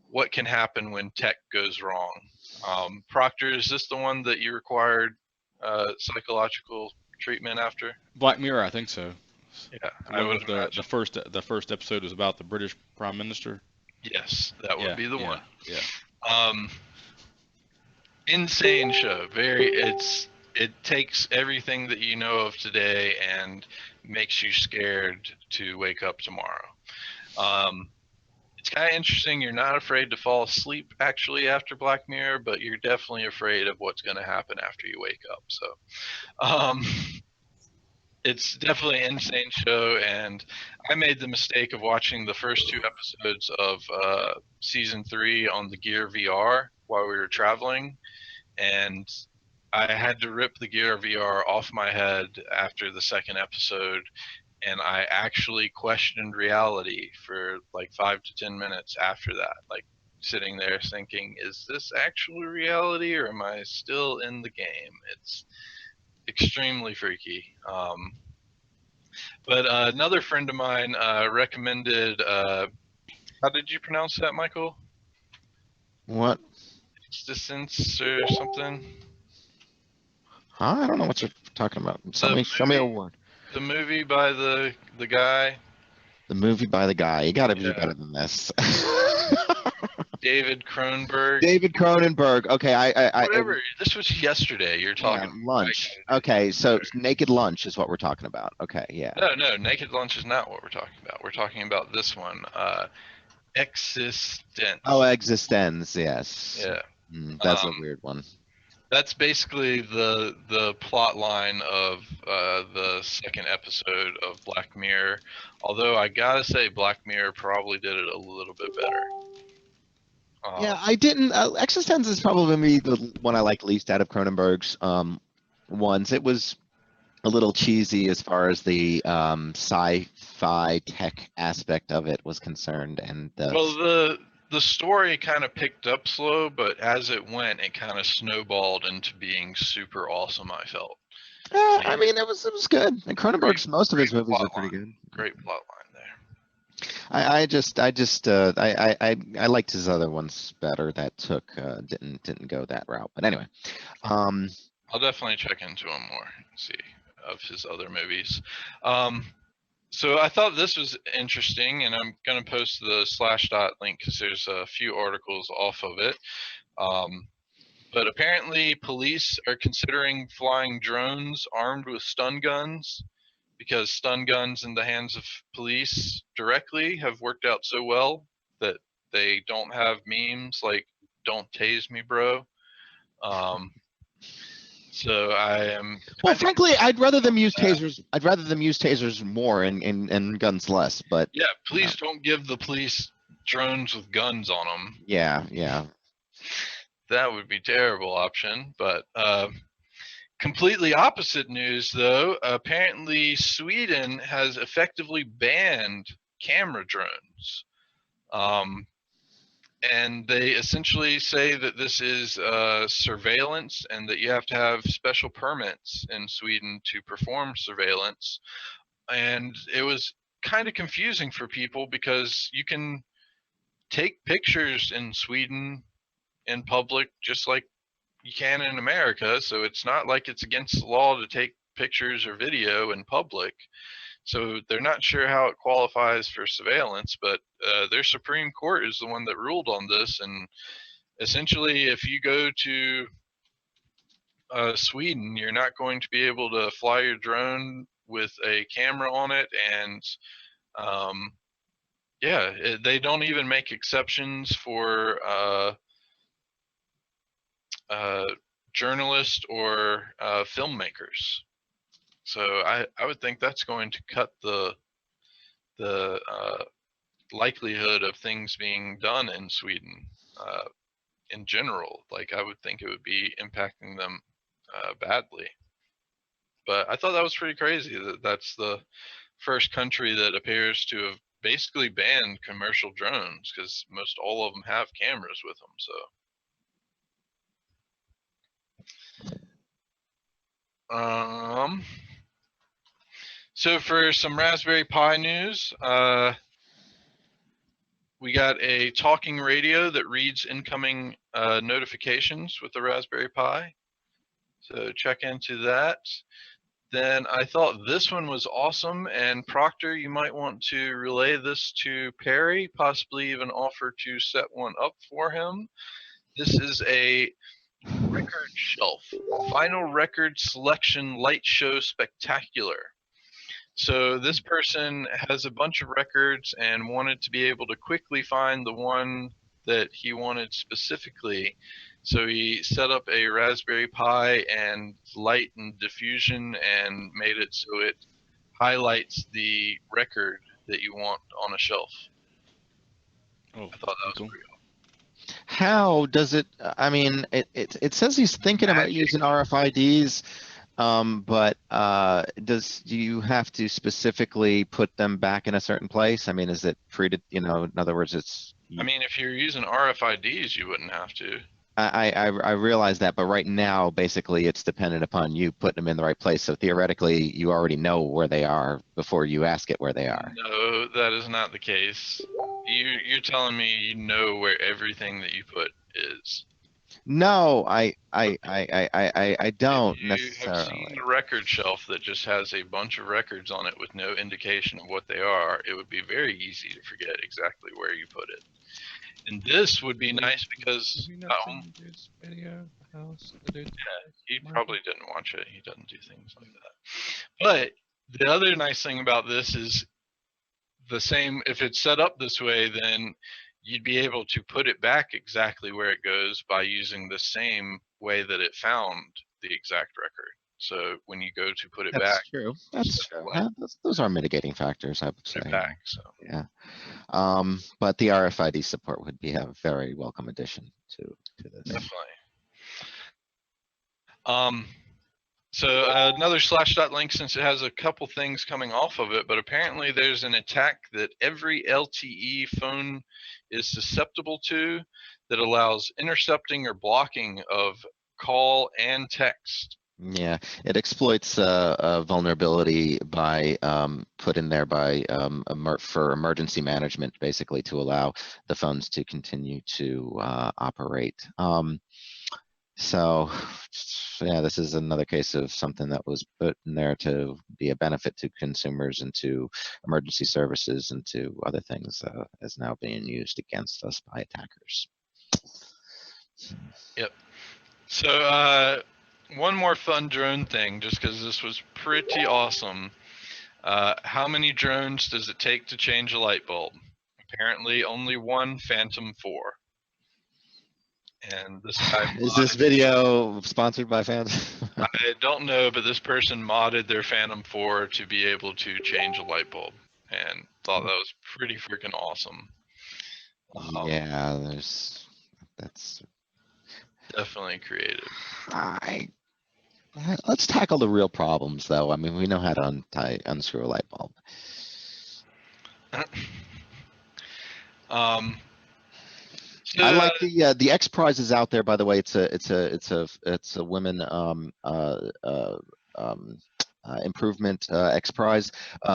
what can happen when tech goes wrong. Proctor, is this the one that you required psychological treatment after? Black Mirror, I think so. Yeah, I would the first episode was about the British Prime Minister. Yes, that would be the one. Yeah. Insane show. It takes everything that you know of today and makes you scared to wake up tomorrow. It's kind of interesting. You're not afraid to fall asleep actually after Black Mirror, but you're definitely afraid of what's going to happen after you wake up. So, it's definitely an insane show, and I made the mistake of watching the first 2 episodes of season 3 on the Gear VR while we were traveling, and I had to rip the Gear VR off my head after the second episode, and I actually questioned reality for like 5 to 10 minutes after that, like sitting there thinking, is this actually reality or am I still in the game? It's extremely freaky. But another friend of mine recommended, how did you pronounce that, Michael? What? Existence or something? Huh? I don't know what you're talking about. Show me a movie- word. The movie by the guy. The movie by the guy. You got to do Yeah. better than this. David Cronenberg. David Cronenberg. Okay, Whatever. This was yesterday. You're talking. Lunch. Okay, so Naked Lunch is what we're talking about. Okay, yeah. No, Naked Lunch is not what we're talking about. We're talking about this one, Existence. Oh, Existence. Yes. Yeah. That's a weird one. That's basically the plot line of the second episode of Black Mirror. Although I gotta say, Black Mirror probably did it a little bit better. Yeah, I didn't. Existence is probably the one I like least out of Cronenberg's ones. It was a little cheesy as far as the sci-fi tech aspect of it was concerned, and Well, the story kind of picked up slow, but as it went, it kind of snowballed into being super awesome. I felt. I mean, it was good. And Cronenberg's most of his movies are pretty good. Great plot line there. I liked his other ones better. That didn't go that route. But anyway, I'll definitely check into him more and see of his other movies. So I thought this was interesting, and I'm going to post the Slashdot link because there's a few articles off of it. But apparently police are considering flying drones armed with stun guns because stun guns in the hands of police directly have worked out so well that they don't have memes like "Don't tase me, bro." So I am. Well, frankly, I'd rather them use tasers. I'd rather them use tasers more and guns less. But yeah, please don't give the police drones with guns on them. Yeah. That would be a terrible option. But completely opposite news, though. Apparently, Sweden has effectively banned camera drones. And they essentially say that this is surveillance and that you have to have special permits in Sweden to perform surveillance. And it was kind of confusing for people because you can take pictures in Sweden in public just like you can in America. So it's not like it's against the law to take pictures or video in public. So they're not sure how it qualifies for surveillance, but their Supreme Court is the one that ruled on this. And essentially, if you go to Sweden, you're not going to be able to fly your drone with a camera on it. And they don't even make exceptions for journalists or filmmakers. So I would think that's going to cut the likelihood of things being done in Sweden in general. Like I would think it would be impacting them badly. But I thought that was pretty crazy that that's the first country that appears to have basically banned commercial drones because most all of them have cameras with them. So for some Raspberry Pi news, we got a talking radio that reads incoming notifications with the Raspberry Pi. So check into that. Then I thought this one was awesome, and Proctor, you might want to relay this to Perry, possibly even offer to set one up for him. This is a record shelf, vinyl record selection light show spectacular. So this person has a bunch of records and wanted to be able to quickly find the one that he wanted specifically. So he set up a Raspberry Pi and light and diffusion and made it so it highlights the record that you want on a shelf. Oh, I thought that was cool. pretty awesome. How does it? I mean, it says he's thinking about using RFIDs. But do you have to specifically put them back in a certain place? I mean, is it treated, in other words, it's. I mean, if you're using RFIDs, you wouldn't have to. I realize that, but right now, basically, it's dependent upon you putting them in the right place. So theoretically, you already know where they are before you ask it where they are. No, that is not the case. You're telling me you know where everything that you put is. No, I don't If you have necessarily. seen the record shelf that just has a bunch of records on it with no indication of what they are, it would be very easy to forget exactly where you put it. And this would be nice because Have you not seen the dude's video? The house, the dude's place? he Michael? probably didn't watch it. He doesn't do things like that. But the other nice thing about this is the same. If it's set up this way, then you'd be able to put it back exactly where it goes by using the same way that it found the exact record. So when you go to put it That's back, true. That's set true. the light, Those are mitigating factors, I would put say. it back. So Yeah. But the RFID support would be a very welcome addition to this. definitely. So another Slashdot link, since it has a couple things coming off of it, but apparently there's an attack that every LTE phone is susceptible to that allows intercepting or blocking of call and text. Yeah, it exploits a vulnerability by put in there by for emergency management, basically to allow the phones to continue to operate. So yeah, this is another case of something that was put in there to be a benefit to consumers and to emergency services and to other things is now being used against us by attackers. Yep. So one more fun drone thing, just because this was pretty awesome. How many drones does it take to change a light bulb? Apparently only one Phantom 4. And this guy Is this video sponsored by fans? I don't know, but this person modded their Phantom 4 to be able to change a light bulb, and thought that was pretty freaking awesome. Yeah, that's definitely creative. Let's tackle the real problems, though. I mean, we know how to unscrew a light bulb. So, I like the X Prize is out there. By the way, it's a women improvement X Prize,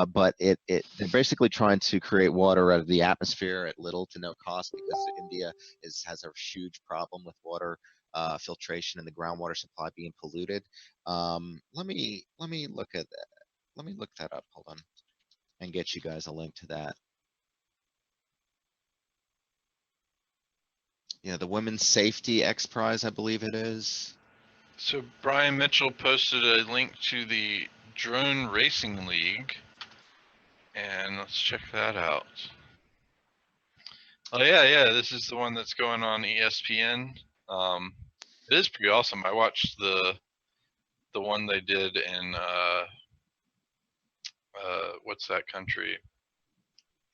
but they're basically trying to create water out of the atmosphere at little to no cost, because India has a huge problem with water filtration and the groundwater supply being polluted. Let me look at that. Let me look that up. Hold on, and get you guys a link to that. Yeah, the Women's Safety X Prize, I believe it is. So Brian Mitchell posted a link to the Drone Racing League, and let's check that out. Oh yeah, this is the one that's going on ESPN. It is pretty awesome. I watched the one they did in what's that country?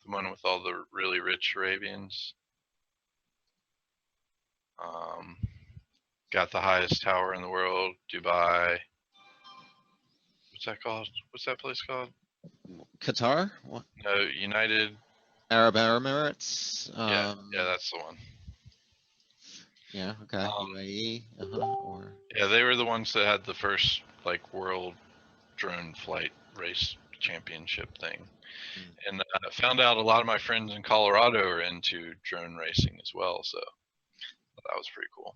The one with all the really rich Arabians. Got the highest tower in the world, Dubai. What's that called? What's that place called? Qatar? What? No, United Arab Emirates? yeah, that's the one. Yeah, okay. UAE, or yeah, they were the ones that had the first like world drone flight race championship thing. And I found out a lot of my friends in Colorado are into drone racing as well, so that was pretty cool.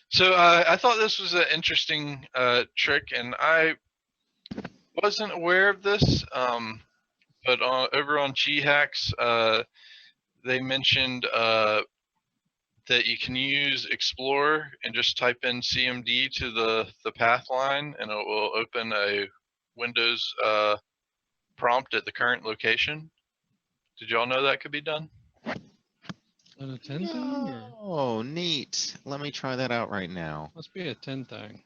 So I thought this was an interesting trick, and I wasn't aware of this, but over on G-Hacks, they mentioned that you can use Explorer and just type in CMD to the path line, and it will open a Windows prompt at the current location. Did y'all know that could be done? On a 10 thing? Or? Oh, neat. Let me try that out right now. Must be a 10 thing.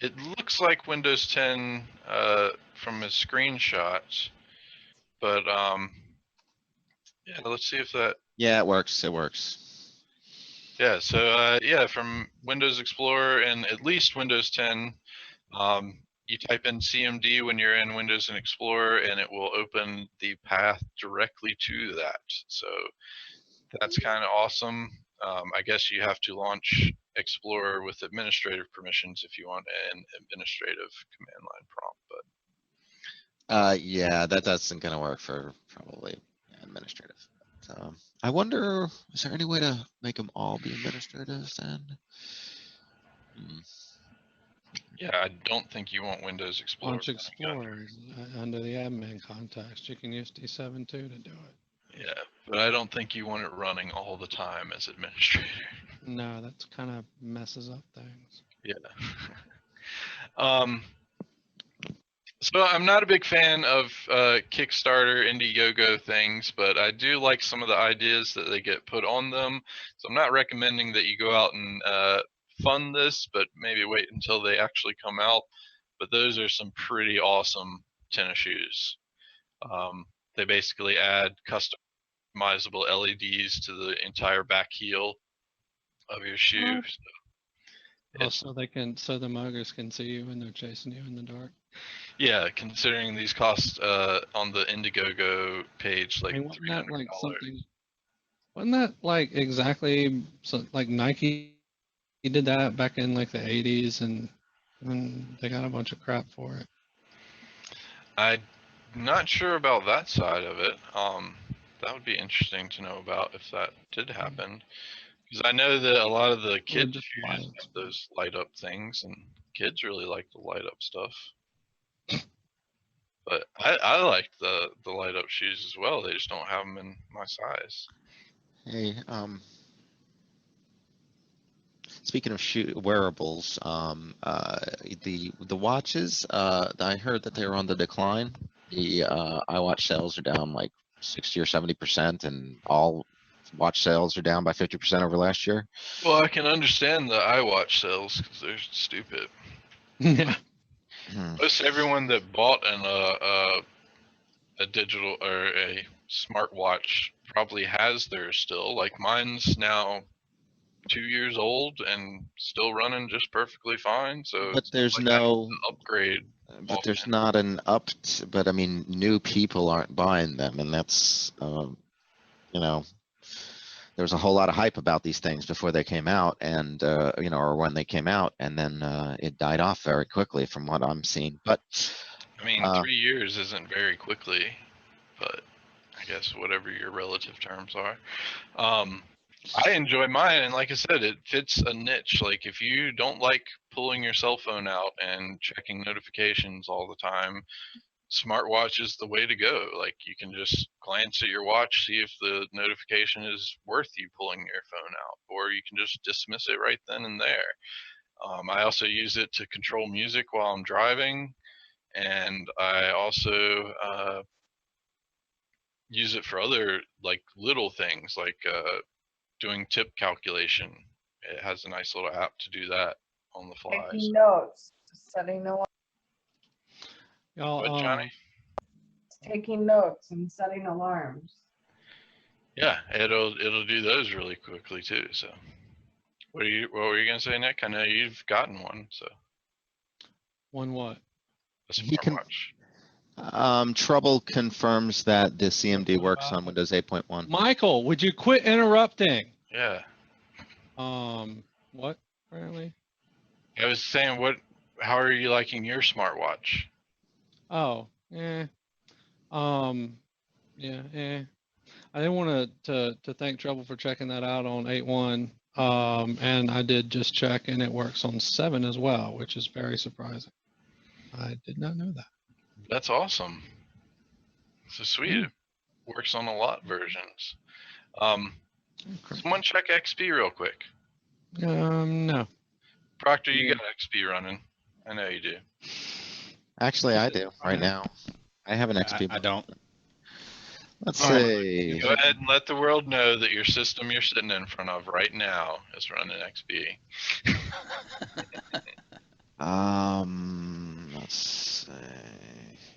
It looks like Windows 10 from his screenshots, but yeah, let's see if that. Yeah, it works. It works. Yeah, so yeah, from Windows Explorer and at least Windows 10, you type in CMD when you're in Windows and Explorer, and it will open the path directly to that. So that's kind of awesome. I guess you have to launch Explorer with administrative permissions if you want an administrative command line prompt, but Yeah, that isn't gonna work for probably administrative. I wonder, is there any way to make them all be administrative then? Hmm. yeah, I don't think you want Windows Explorer. Launch Explorer under the admin context. You can use D7 too to do it. Yeah, but I don't think you want it running all the time as administrator. No, that's kind of messes up things. Yeah. So I'm not a big fan of Kickstarter, Indiegogo things, but I do like some of the ideas that they get put on them. So I'm not recommending that you go out and fund this, but maybe wait until they actually come out. But those are some pretty awesome tennis shoes. They basically add customizable LEDs to the entire back heel of your shoe. What? So Also, so the muggers can see you when they're chasing you in the dark. yeah, considering these cost on the Indiegogo page like wasn't that like $300. something? Wasn't that like exactly like Nike did that back in like the 80s and they got a bunch of crap for it. I'm not sure about that side of it. That would be interesting to know about if that did happen, because I know that a lot of the kids just shoes lights. have those light up things, and kids really like the light up stuff. But I like the light up shoes as well. They just don't have them in my size. Hey, speaking of wearables, the watches, I heard that they were on the decline. The iWatch sales are down like 60 or 70%, and all watch sales are down by 50% over last year. Well, I can understand the iWatch sales because they're stupid. Yeah. Most everyone that bought a digital or a smartwatch probably has theirs still. Like mine's now 2 years old and still running just perfectly fine. So But it's there's like I have no to upgrade. But there's not an but I mean, new people aren't buying them, and that's, you know, there was a whole lot of hype about these things before they came out, and you know, or when they came out, and then it died off very quickly from what I'm seeing. But I mean, 3 years isn't very quickly, but I guess whatever your relative terms are. I enjoy mine, and like I said, it fits a niche. Like if you don't like pulling your cell phone out and checking notifications all the time, smartwatch is the way to go. Like you can just glance at your watch, see if the notification is worth you pulling your phone out, or you can just dismiss it right then and there. I also use it to control music while I'm driving, and I also use it for other like little things, like doing tip calculation. It has a nice little app to do that on the fly. Taking notes, setting the Y'all, Johnny? taking notes and setting alarms. Yeah, it'll do those really quickly too. So, what were you gonna say, Nick? I know you've gotten one. So, one what? a He can- smartwatch. Trouble confirms that the CMD works on Windows 8.1. Michael, would you quit interrupting? Yeah. What? Apparently. I was saying, how are you liking your smartwatch? Oh, yeah. Yeah, I didn't want to thank Trouble for checking that out on 8.1. And I did just check, and it works on 7 as well, which is very surprising. I did not know that. That's awesome. So sweet. It works on a lot of versions. Someone check XP real quick. No. Proctor, you got XP running. I know you do. Actually, I do right now. I have an XP. I don't. Let's see. Go ahead and let the world know that your system you're sitting in front of right now is running XP. Let's see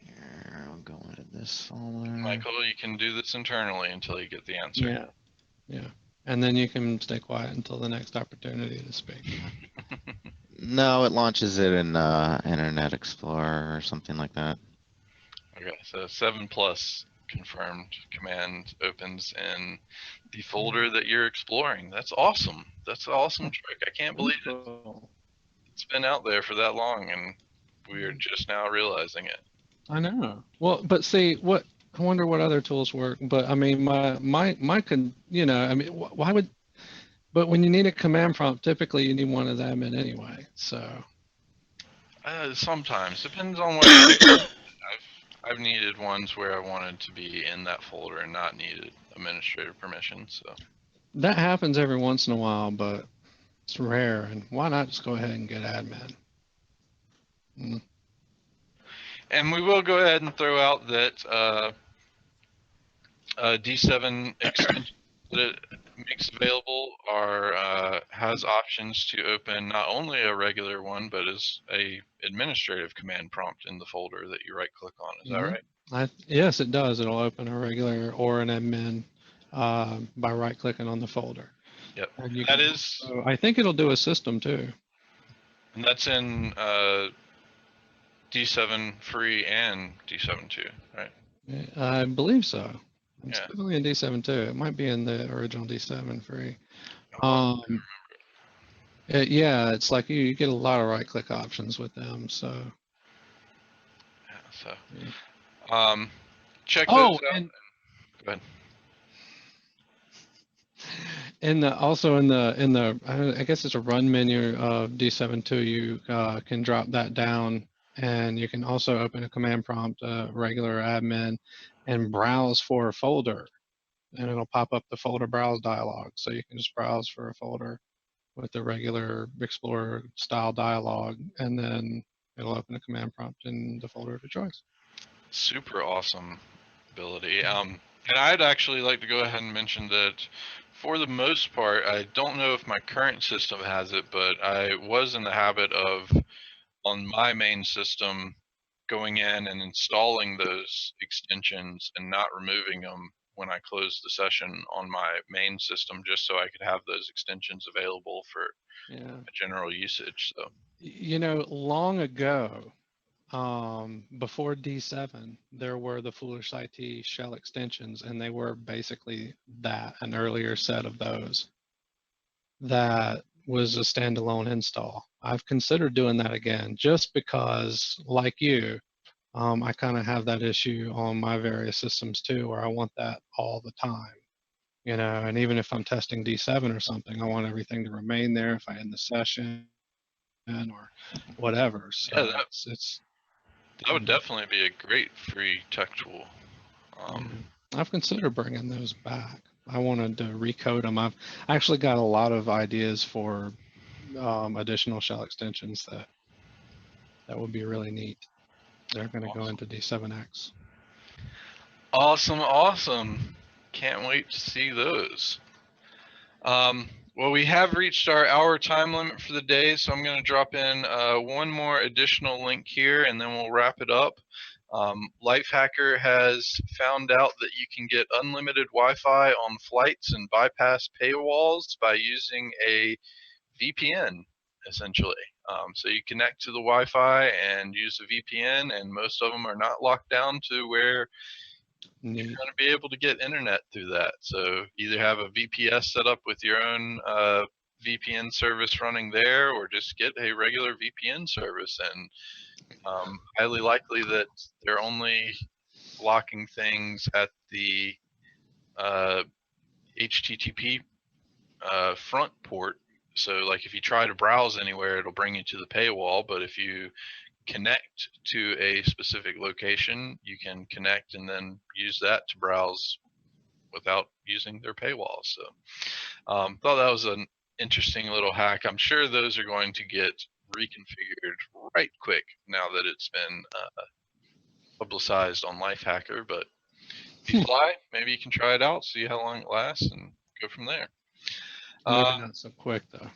here. I'll go into this folder. Michael, you can do this internally until you get the answer. Yeah. and then you can stay quiet until the next opportunity to speak. No, it launches it in Internet Explorer or something like that. Okay, so 7+ confirmed command opens in the folder that you're exploring. That's awesome. That's an awesome trick. I can't believe it's been out there for that long, and we're just now realizing it. I know. Well, but see, I wonder what other tools work. But I mean, my could, I mean, why would? But when you need a command prompt, typically you need one of them in anyway. So. Sometimes depends on what. I've needed ones where I wanted to be in that folder and not needed administrative permission. So. That happens every once in a while, but it's rare. And why not just go ahead and get admin? Mm. And we will go ahead and throw out that D7 extension that it makes available has options to open not only a regular one, but as a administrative command prompt in the folder that you right click on. Is that right? Yes, it does. It'll open a regular or an admin by right clicking on the folder. Yep. That is. I think it'll do a system too. And that's in D7 free and D7 2, right? I believe so. It's definitely in D7 too. It might be in the original D7 free. Yeah, it's like you get a lot of right click options with them. So. Yeah. So. Check those out. And go ahead. Also in the I guess it's a run menu of D7.2, you can drop that down, and you can also open a command prompt, regular admin, and browse for a folder, and it'll pop up the folder browse dialog. So you can just browse for a folder with the regular Explorer style dialog, and then it'll open a command prompt in the folder of your choice. Super awesome ability. And I'd actually like to go ahead and mention that for the most part, I don't know if my current system has it, but I was in the habit of, on my main system, going in and installing those extensions and not removing them when I closed the session on my main system, just so I could have those extensions available for general usage. So, long ago, before D7, there were the Foolish IT shell extensions, and they were basically an earlier set of those. That was a standalone install. I've considered doing that again, just because, like you, I kind of have that issue on my various systems too, where I want that all the time. And even if I'm testing D7 or something, I want everything to remain there if I end the session or whatever. So that would definitely be a great free tech tool. I've considered bringing those back. I wanted to recode them. I've actually got a lot of ideas for additional shell extensions that would be really neat. They're going to go into D7X. Awesome. Can't wait to see those. Well, we have reached our hour time limit for the day, so I'm going to drop in one more additional link here, and then we'll wrap it up. Lifehacker has found out that you can get unlimited Wi-Fi on flights and bypass paywalls by using a VPN, essentially. So you connect to the Wi-Fi and use a VPN, and most of them are not locked down to where you're going to be able to get internet through that. So either have a VPS set up with your own VPN service running there, or just get a regular VPN service. And highly likely that they're only locking things at the HTTP front port. So like if you try to browse anywhere, it'll bring you to the paywall. But if you connect to a specific location, you can connect and then use that to browse without using their paywall. So thought that was an interesting little hack. I'm sure those are going to get reconfigured right quick now that it's been publicized on Lifehacker. But if you fly, maybe you can try it out, see how long it lasts, and go from there. Maybe not so quick though.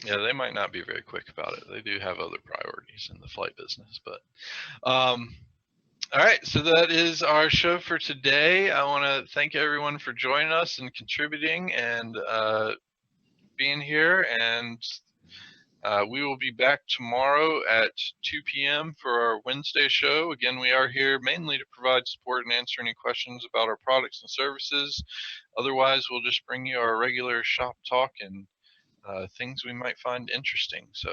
Yeah, they might not be very quick about it. They do have other priorities in the flight business. But All right, so that is our show for today. I want to thank everyone for joining us and contributing and being here. And we will be back tomorrow at 2 p.m. for our Wednesday show. Again, we are here mainly to provide support and answer any questions about our products and services. Otherwise, we'll just bring you our regular shop talk and things we might find interesting. So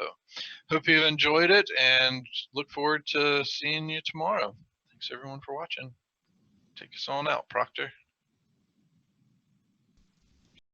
hope you've enjoyed it and look forward to seeing you tomorrow. Thanks everyone for watching. Take us on out, Proctor.